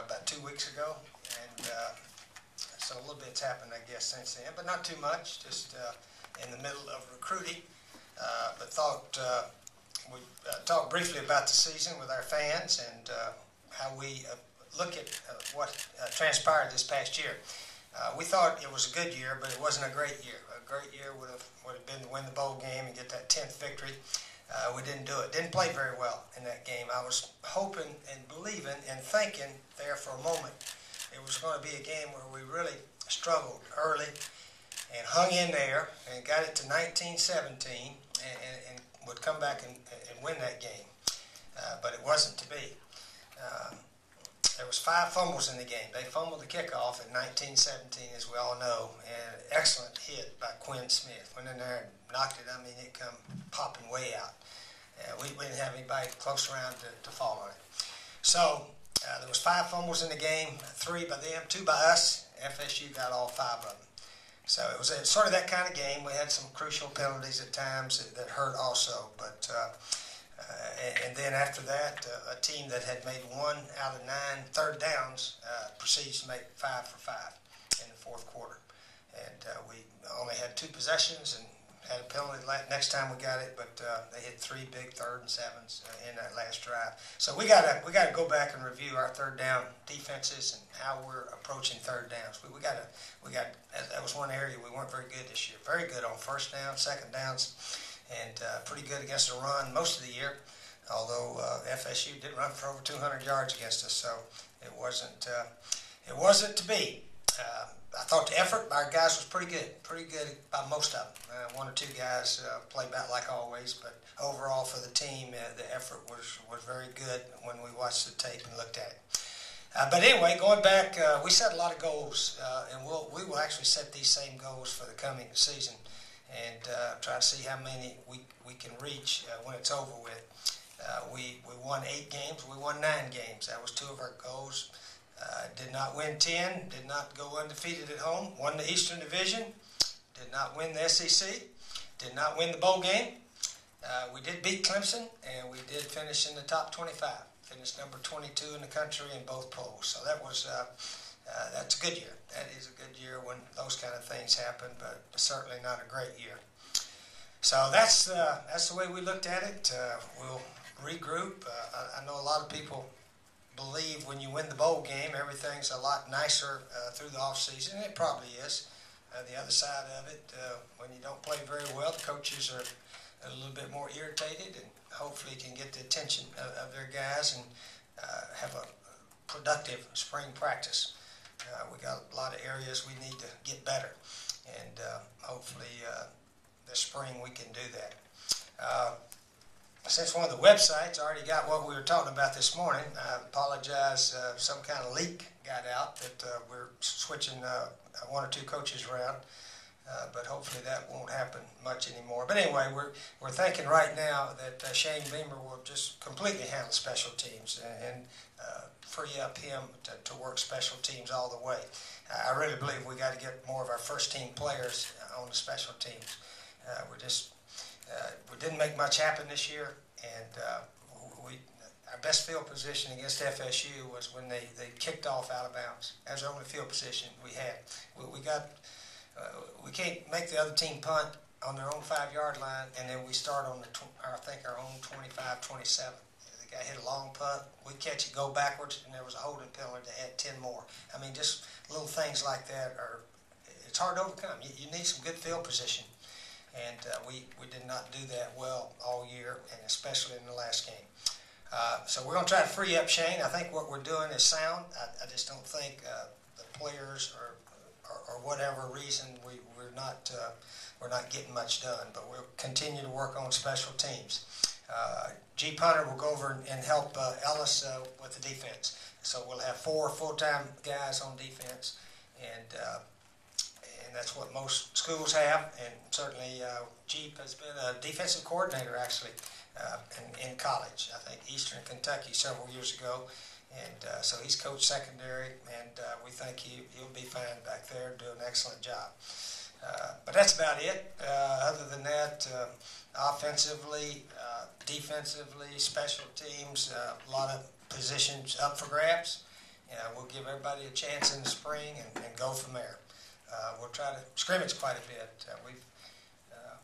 about 2 weeks ago, and so a little bit's happened, I guess, since then, but not too much. Just in the middle of recruiting, but thought we'd talk briefly about the season with our fans and how we look at what transpired this past year. We thought it was a good year, but it wasn't a great year. A great year would have been to win the bowl game and get that 10th victory. We didn't do it. Didn't play very well in that game. I was hoping and believing and thinking there for a moment it was going to be a game where we really struggled early and hung in there and got it to 19-17 and would come back and win that game. But it wasn't to be. There was 5 fumbles in the game. They fumbled the kickoff at 19-17, as we all know, and an excellent hit by Quinn Smith. Went in there and knocked it. I mean, it come popping way out. We didn't have anybody close around to fall on it. So there was 5 fumbles in the game, 3 by them, 2 by us. FSU got all 5 of them. So it was sort of that kind of game. We had some crucial penalties at times that hurt also, but. And then after that, a team that had made 1 out of 9 third downs proceeds to make 5 for 5 in the fourth quarter. And we only had 2 possessions and had a penalty next time we got it, but they hit 3 big 3rd and 7s in that last drive. So we got to go back and review our third down defenses and how we're approaching third downs. That was one area we weren't very good this year. Very good on first down, second downs. And pretty good against the run most of the year, although FSU did run for over 200 yards against us, so it wasn't to be. I thought the effort by our guys was pretty good by most of them. 1 or 2 guys played about like always, but overall for the team, the effort was very good when we watched the tape and looked at it. But anyway, going back, we set a lot of goals, and we will actually set these same goals for the coming season. And try to see how many we can reach when it's over with. We won 8 games. We won 9 games. That was 2 of our goals. Did not win 10. Did not go undefeated at home. Won the Eastern Division. Did not win the SEC. Did not win the bowl game. We did beat Clemson, and we did finish in the top 25. Finished number 22 in the country in both polls. So that was... that's a good year. That is a good year when those kind of things happen, but certainly not a great year. So that's the way we looked at it. We'll regroup. I know a lot of people believe when you win the bowl game, everything's a lot nicer through the off season, and it probably is. The other side of it, when you don't play very well, the coaches are a little bit more irritated, and hopefully can get the attention of their guys and have a productive spring practice. We got a lot of areas we need to get better, and hopefully this spring we can do that. Since one of the websites already got what we were talking about this morning, I apologize, some kind of leak got out that we're switching 1 or 2 coaches around, but hopefully that won't happen much anymore. But anyway, we're thinking right now that Shane Beamer will just completely handle special teams and free up him to work special teams all the way. I really believe we got to get more of our first team players on the special teams. We didn't make much happen this year, and our best field position against FSU was when they kicked off out of bounds. That was the only field position we had. We can't make the other team punt on their own 5-yard line, and then we start on our own 25-27. The guy hit a long punt, we catch it, go backwards, and there was a holding penalty to add 10 more. I mean, just little things like that it's hard to overcome. You need some good field position, and we did not do that well all year, and especially in the last game. So we're going to try to free up Shane. I think what we're doing is sound. I just don't think the players or whatever reason we're not getting much done, but we'll continue to work on special teams. G. Punter will go over and help Ellis with the defense. So we'll have 4 full-time guys on defense, and that's what most schools have. And certainly Jeep has been a defensive coordinator actually in college. I think Eastern Kentucky several years ago. And so he's coached secondary, and we think he'll be fine back there and do an excellent job. But that's about it. Other than that, offensively, defensively, special teams, a lot of positions up for grabs. We'll give everybody a chance in the spring and go from there. We'll try to scrimmage quite a bit.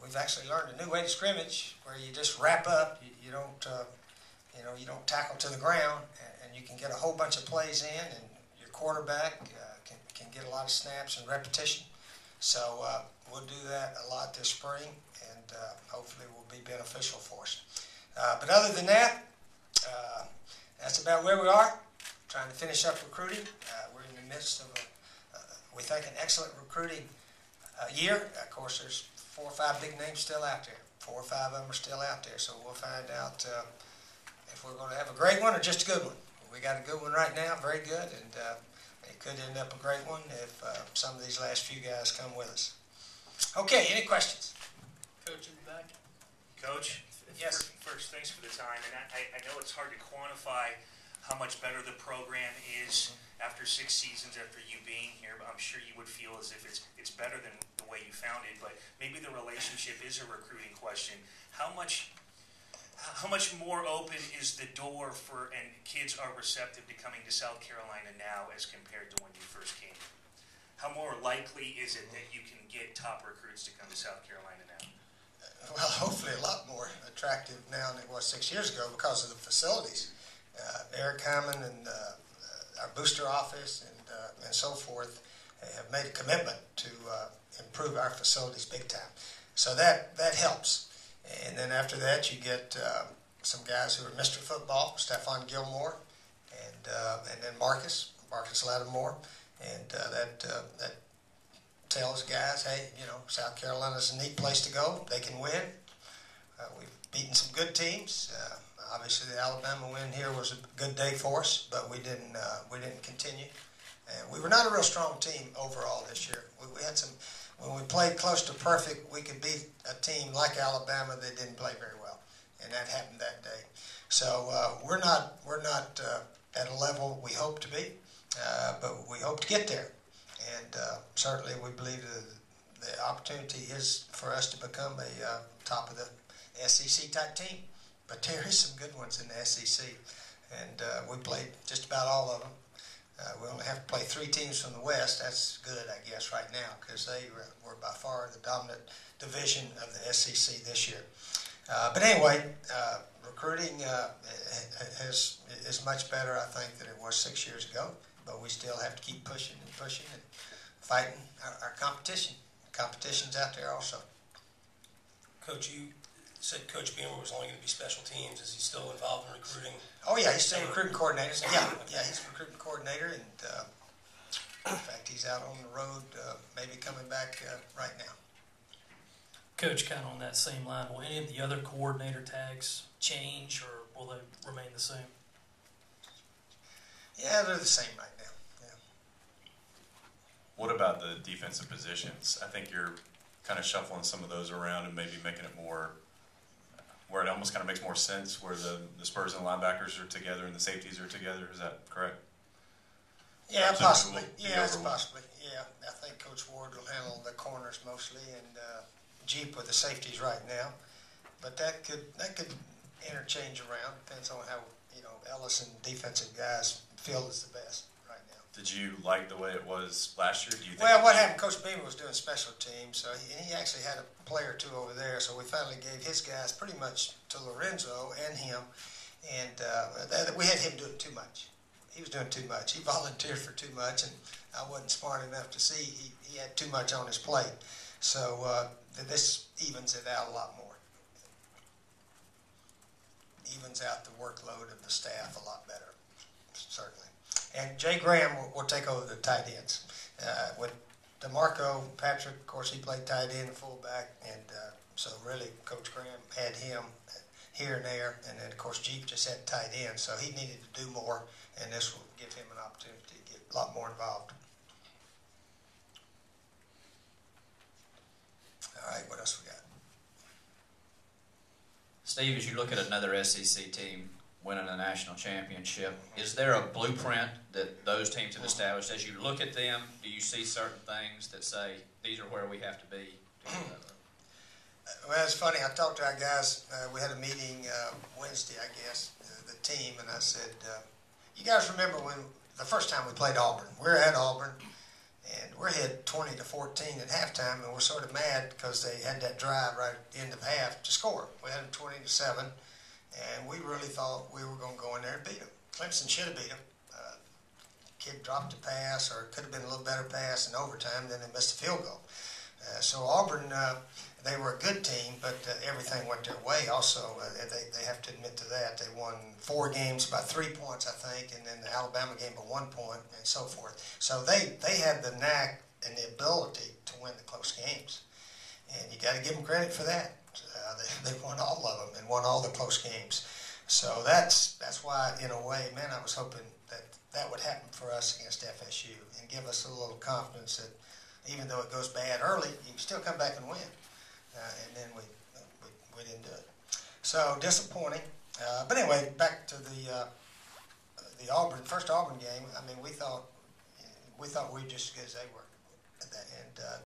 We've actually learned a new way to scrimmage where you just wrap up. You don't tackle to the ground, and you can get a whole bunch of plays in, and your quarterback can get a lot of snaps and repetition. So we'll do that a lot this spring, and hopefully will be beneficial for us. But other than that, that's about where we are. Trying to finish up recruiting. We're in the midst of, we think, an excellent recruiting year. Of course, there's 4 or 5 big names still out there. 4 or 5 of them are still out there, so we'll find out if we're going to have a great one or just a good one. We got a good one right now, very good, and it could end up a great one if some of these last few guys come with us. Okay, any questions? Coach in the back. Coach? Yes. First, thanks for the time, and I know it's hard to quantify how much better the program is after 6 seasons after you being here, but I'm sure you would feel as if it's better than the way you found it, but maybe the relationship is a recruiting question. How much more open is the door for, and kids are receptive to coming to South Carolina now as compared to when you first came? How more likely is it that you can get top recruits to come to South Carolina now? Well, hopefully a lot more attractive now than it was 6 years ago because of the facilities. Eric Hyman and our booster office and so forth have made a commitment to improve our facilities big time. So that helps. And then after that, you get some guys who are Mr. Football, Stephon Gilmore, and then Marcus Lattimore, and that tells guys, hey, South Carolina's a neat place to go. They can win. We've beaten some good teams. Obviously, the Alabama win here was a good day for us, but we didn't continue. And we were not a real strong team overall this year. We had some. When we played close to perfect, we could beat a team like Alabama that didn't play very well, and that happened that day. So we're not at a level we hope to be, but we hope to get there. And certainly, we believe the opportunity is for us to become a top of the SEC type team. But there is some good ones in the SEC, and we played just about all of them. We only have to play 3 teams from the West. That's good, I guess, right now, because they were by far the dominant division of the SEC this year. But anyway, recruiting is much better, I think, than it was 6 years ago. But we still have to keep pushing and fighting our competition. Competition's out there also. Coach, you said Coach Beamer was only going to be special teams. Is he still involved in recruiting? Oh, yeah, he's still recruiting coordinator. Yeah, he's a recruiting coordinator, and in fact, he's out on the road, maybe coming back right now. Coach, kind of on that same line, will any of the other coordinator tags change, or will they remain the same? Yeah, they're the same right now. Yeah. What about the defensive positions? I think you're kind of shuffling some of those around and maybe making it more, where it almost kind of makes more sense, where the Spurs and linebackers are together and the safeties are together. Is that correct? Yeah, possibly. Yeah, it's possibly. Yeah, I think Coach Ward will handle the corners mostly, and Jeep with the safeties right now. But that could interchange around. Depends on how Ellis and defensive guys feel is the best right now. Did you like the way it was last year? Do you think? Well, what happened? Coach Beamer was doing special teams, so he actually had a player or 2 over there. So we finally gave his guys pretty much to Lorenzo and him, and we had him doing too much. He was doing too much. He volunteered for too much, and I wasn't smart enough to see he had too much on his plate. So this evens it out a lot more. Evens out the workload of the staff a lot better, certainly. And Jay Graham will take over the tight ends. With DeMarco Patrick, of course, he played tight end and fullback, and so really Coach Graham had him here and there, and then, of course, Jeep just had tight end, so he needed to do more, and this will give him an opportunity to get a lot more involved. All right, what else we got? Steve, as you look at another SEC team winning a national championship, is there a blueprint that those teams have established? As you look at them, do you see certain things that say, these are where we have to be? Well, it's funny. I talked to our guys. We had a meeting Wednesday, I guess, the team, and I said, you guys remember when the first time we played Auburn. We're at Auburn, and we're hit 20-14 at halftime, and we're sort of mad because they had that drive right at the end of half to score. We had them 20-7, and we really thought we were going to go in there and beat them. Clemson should have beat them. Kid dropped a pass, or it could have been a little better pass in overtime, then they missed a field goal. So Auburn, they were a good team, but everything went their way. Also, they have to admit to that. They won 4 games by 3 points, I think, and then the Alabama game by 1 point, and so forth. So they had the knack and the ability to win the close games, and you got to give them credit for that. They won all of them and won all the close games. So that's why, in a way, man, I was hoping that would happen for us against FSU and give us a little confidence that even though it goes bad early, you can still come back and win. And then we didn't do it. So disappointing. But anyway, back to the first Auburn game. I mean, we thought we were just as good as they were. And